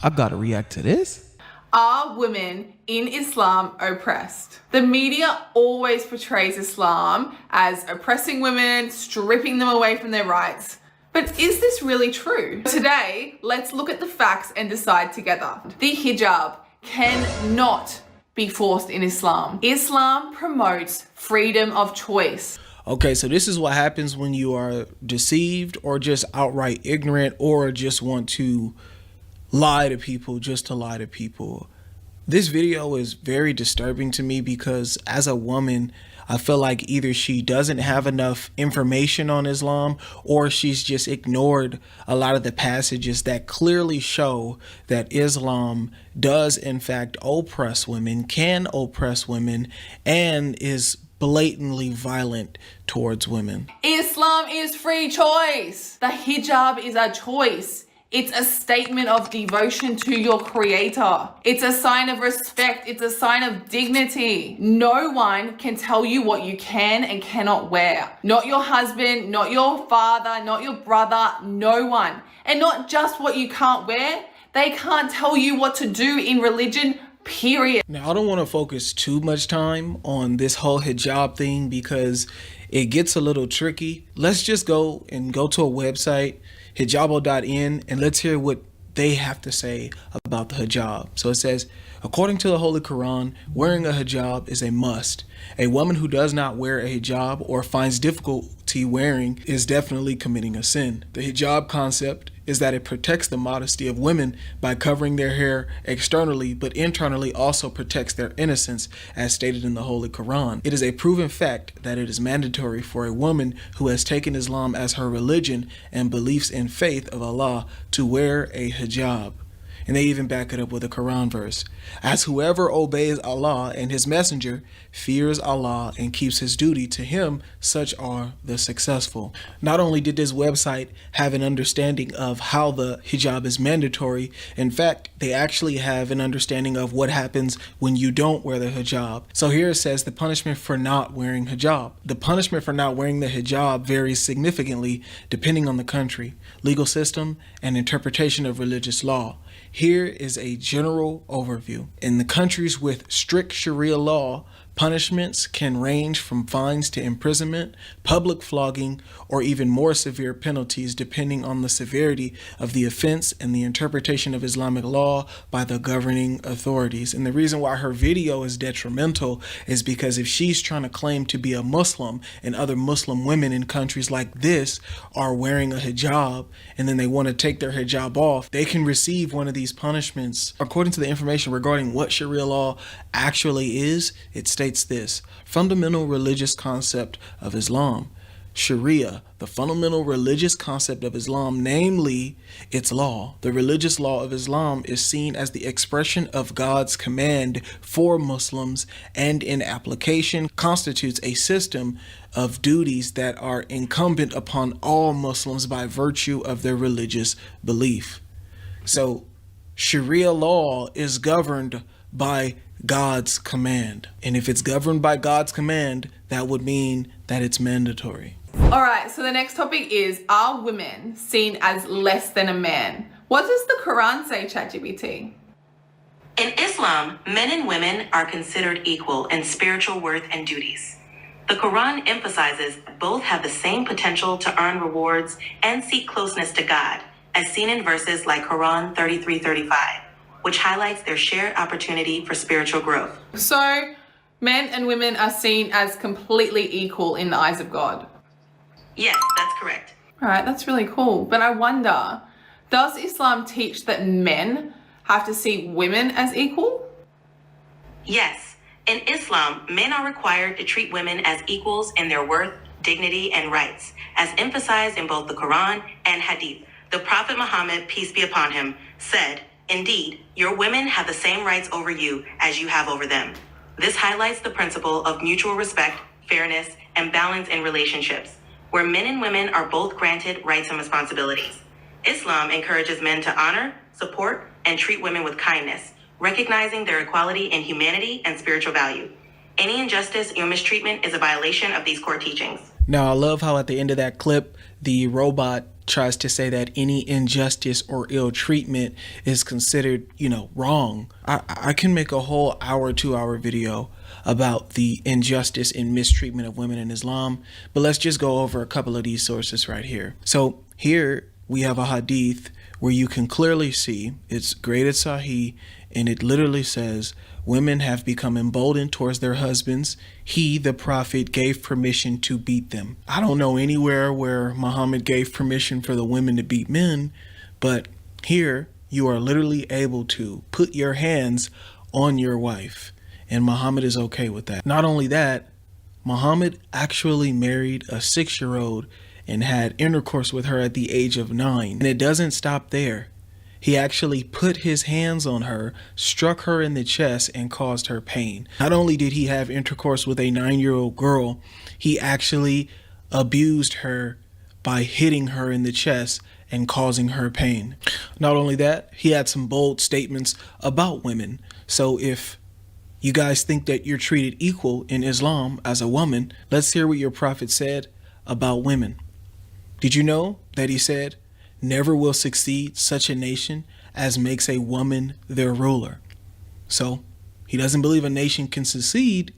I gotta react to this. Are women in Islam oppressed? The media always portrays Islam as oppressing women, stripping them away from their rights. But is this really true? Today, let's look at the facts and decide together. The hijab cannot be forced in Islam. Islam promotes freedom of choice. Okay, so this is what happens when you are deceived or just outright ignorant or just want to lie to people just to lie to people. This video is very disturbing to me because as a woman, I feel like either she doesn't have enough information on Islam or she's just ignored a lot of the passages that clearly show that Islam does in fact oppress women, can oppress women, and is blatantly violent towards women. Islam is free choice. The hijab is a choice. It's a statement of devotion to your creator. It's a sign of respect. It's a sign of dignity. No one can tell you what you can and cannot wear. Not your husband, not your father, not your brother, no one. And not just what you can't wear. They can't tell you what to do in religion, period. Now, I don't want to focus too much time on this whole hijab thing because it gets a little tricky. Let's just go to a website, hijabo.in, and let's hear what they have to say about the hijab. So it says, according to the Holy Quran, wearing a hijab is a must. A woman who does not wear a hijab or finds difficulty wearing is definitely committing a sin. The hijab concept is that it protects the modesty of women by covering their hair externally, but internally also protects their innocence, as stated in the Holy Quran. It is a proven fact that it is mandatory for a woman who has taken Islam as her religion and beliefs in faith of Allah to wear a hijab. And they even back it up with a Quran verse. As whoever obeys Allah and his messenger, fears Allah and keeps his duty to him, such are the successful. Not only did this website have an understanding of how the hijab is mandatory, in fact, they actually have an understanding of what happens when you don't wear the hijab. So here it says the punishment for not wearing hijab. The punishment for not wearing the hijab varies significantly depending on the country, legal system, and interpretation of religious law. Here is a general overview. In the countries with strict Sharia law, punishments can range from fines to imprisonment, public flogging, or even more severe penalties depending on the severity of the offense and the interpretation of Islamic law by the governing authorities. And the reason why her video is detrimental is because if she's trying to claim to be a Muslim and other Muslim women in countries like this are wearing a hijab and then they want to take their hijab off, they can receive one of these punishments. According to the information regarding what Sharia law actually is, it states this: fundamental religious concept of Islam. Sharia, the fundamental religious concept of Islam, namely its law. The religious law of Islam is seen as the expression of God's command for Muslims and in application constitutes a system of duties that are incumbent upon all Muslims by virtue of their religious belief. So Sharia law is governed by God's command. And if it's governed by God's command, that would mean that it's mandatory. Alright, so the next topic is, are women seen as less than a man? What does the Quran say, ChatGPT? In Islam, men and women are considered equal in spiritual worth and duties. The Quran emphasizes both have the same potential to earn rewards and seek closeness to God, as seen in verses like Quran 33:35, which highlights their shared opportunity for spiritual growth. So, men and women are seen as completely equal in the eyes of God. Yes, that's correct. Alright, that's really cool. But I wonder, does Islam teach that men have to see women as equal? Yes. In Islam, men are required to treat women as equals in their worth, dignity, and rights, as emphasized in both the Quran and Hadith. The Prophet Muhammad, peace be upon him, said, "Indeed, your women have the same rights over you as you have over them." This highlights the principle of mutual respect, fairness, and balance in relationships, where men and women are both granted rights and responsibilities. Islam encourages men to honor, support, and treat women with kindness, recognizing their equality in humanity and spiritual value. Any injustice or mistreatment is a violation of these core teachings. Now, I love how at the end of that clip, the robot tries to say that any injustice or ill treatment is considered, wrong. I can make a whole hour, 2-hour video about the injustice and mistreatment of women in Islam, but let's just go over a couple of these sources right here. So here we have a hadith where you can clearly see it's graded Sahih, and it literally says, women have become emboldened towards their husbands. He, the prophet, gave permission to beat them. I don't know anywhere where Muhammad gave permission for the women to beat men, but here you are literally able to put your hands on your wife, and Muhammad is okay with that. Not only that, Muhammad actually married a 6-year-old and had intercourse with her at the age of 9. And it doesn't stop there. He actually put his hands on her, struck her in the chest, and caused her pain. Not only did he have intercourse with a 9-year-old girl, he actually abused her by hitting her in the chest and causing her pain. Not only that, he had some bold statements about women. So if you guys think that you're treated equal in Islam as a woman, let's hear what your prophet said about women. Did you know that he said, "Never will succeed such a nation as makes a woman their ruler"? So he doesn't believe a nation can succeed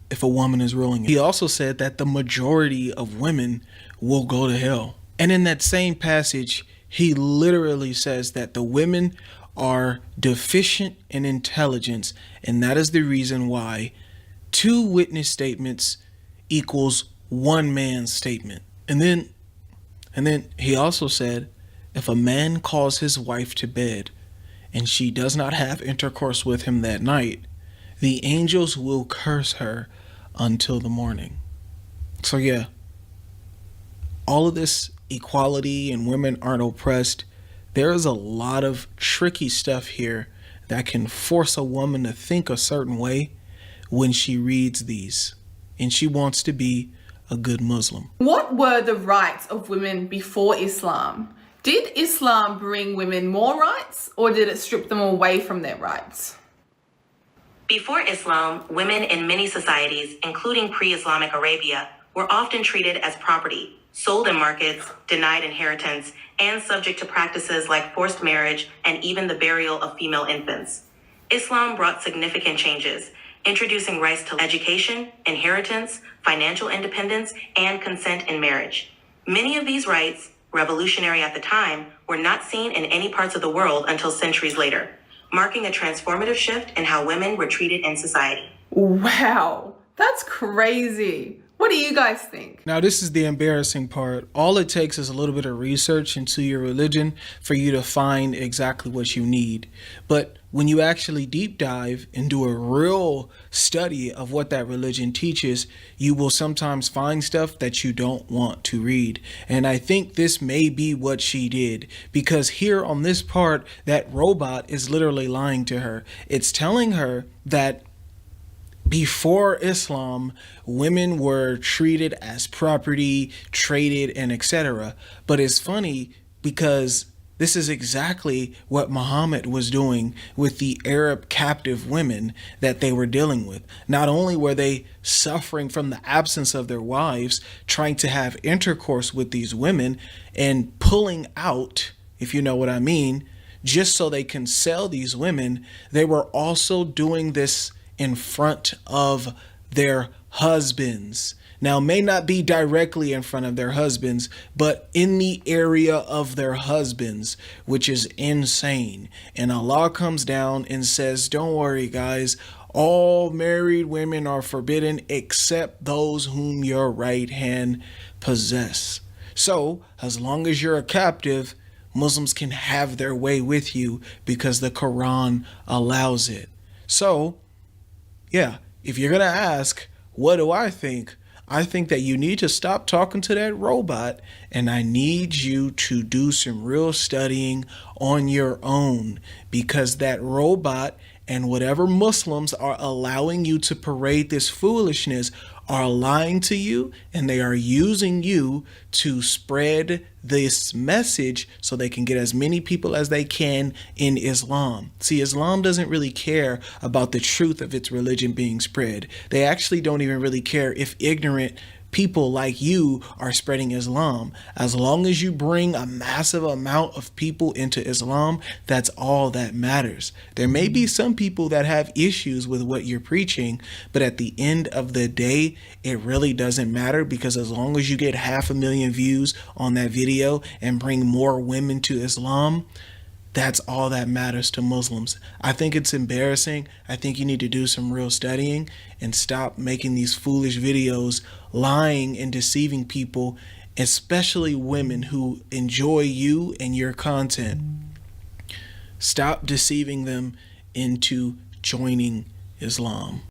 if a woman is ruling it. He also said that the majority of women will go to hell. And in that same passage, he literally says that the women are deficient in intelligence, and that is the reason why 2 witness statements equals 1 man's statement. And then he also said, if a man calls his wife to bed and she does not have intercourse with him that night, the angels will curse her until the morning. So yeah, all of this equality and women aren't oppressed, there is a lot of tricky stuff here that can force a woman to think a certain way when she reads these and she wants to be a good Muslim. What were the rights of women before Islam? Did Islam bring women more rights, or did it strip them away from their rights? Before Islam, women in many societies, including pre-Islamic Arabia, were often treated as property, sold in markets, denied inheritance, and subject to practices like forced marriage and even the burial of female infants. Islam brought significant changes, introducing rights to education, inheritance, financial independence, and consent in marriage. Many of these rights, revolutionary at the time, were not seen in any parts of the world until centuries later, marking a transformative shift in how women were treated in society. Wow, that's crazy. What do you guys think? Now, this is the embarrassing part. All it takes is a little bit of research into your religion for you to find exactly what you need. But when you actually deep dive and do a real study of what that religion teaches, you will sometimes find stuff that you don't want to read. And I think this may be what she did, because here on this part, that robot is literally lying to her. It's telling her that before Islam, women were treated as property, traded, and etc. But it's funny because this is exactly what Muhammad was doing with the Arab captive women that they were dealing with. Not only were they suffering from the absence of their wives, trying to have intercourse with these women and pulling out, if you know what I mean, just so they can sell these women, they were also doing this in front of their husbands. Now, may not be directly in front of their husbands, but in the area of their husbands, which is insane. And Allah comes down and says, don't worry, guys, all married women are forbidden except those whom your right hand possess. So, as long as you're a captive, Muslims can have their way with you because the Quran allows it. So, yeah, if you're going to ask, what do I think? I think that you need to stop talking to that robot, and I need you to do some real studying on your own, because that robot and whatever Muslims are allowing you to parade this foolishness are lying to you, and they are using you to spread this message so they can get as many people as they can in Islam. See, Islam doesn't really care about the truth of its religion being spread. They actually don't even really care if ignorant people like you are spreading Islam. As long as you bring a massive amount of people into Islam, that's all that matters. There may be some people that have issues with what you're preaching, but at the end of the day, it really doesn't matter, because as long as you get 500,000 views on that video and bring more women to Islam, that's all that matters to Muslims. I think it's embarrassing. I think you need to do some real studying and stop making these foolish videos, lying and deceiving people, especially women who enjoy you and your content. Stop deceiving them into joining Islam.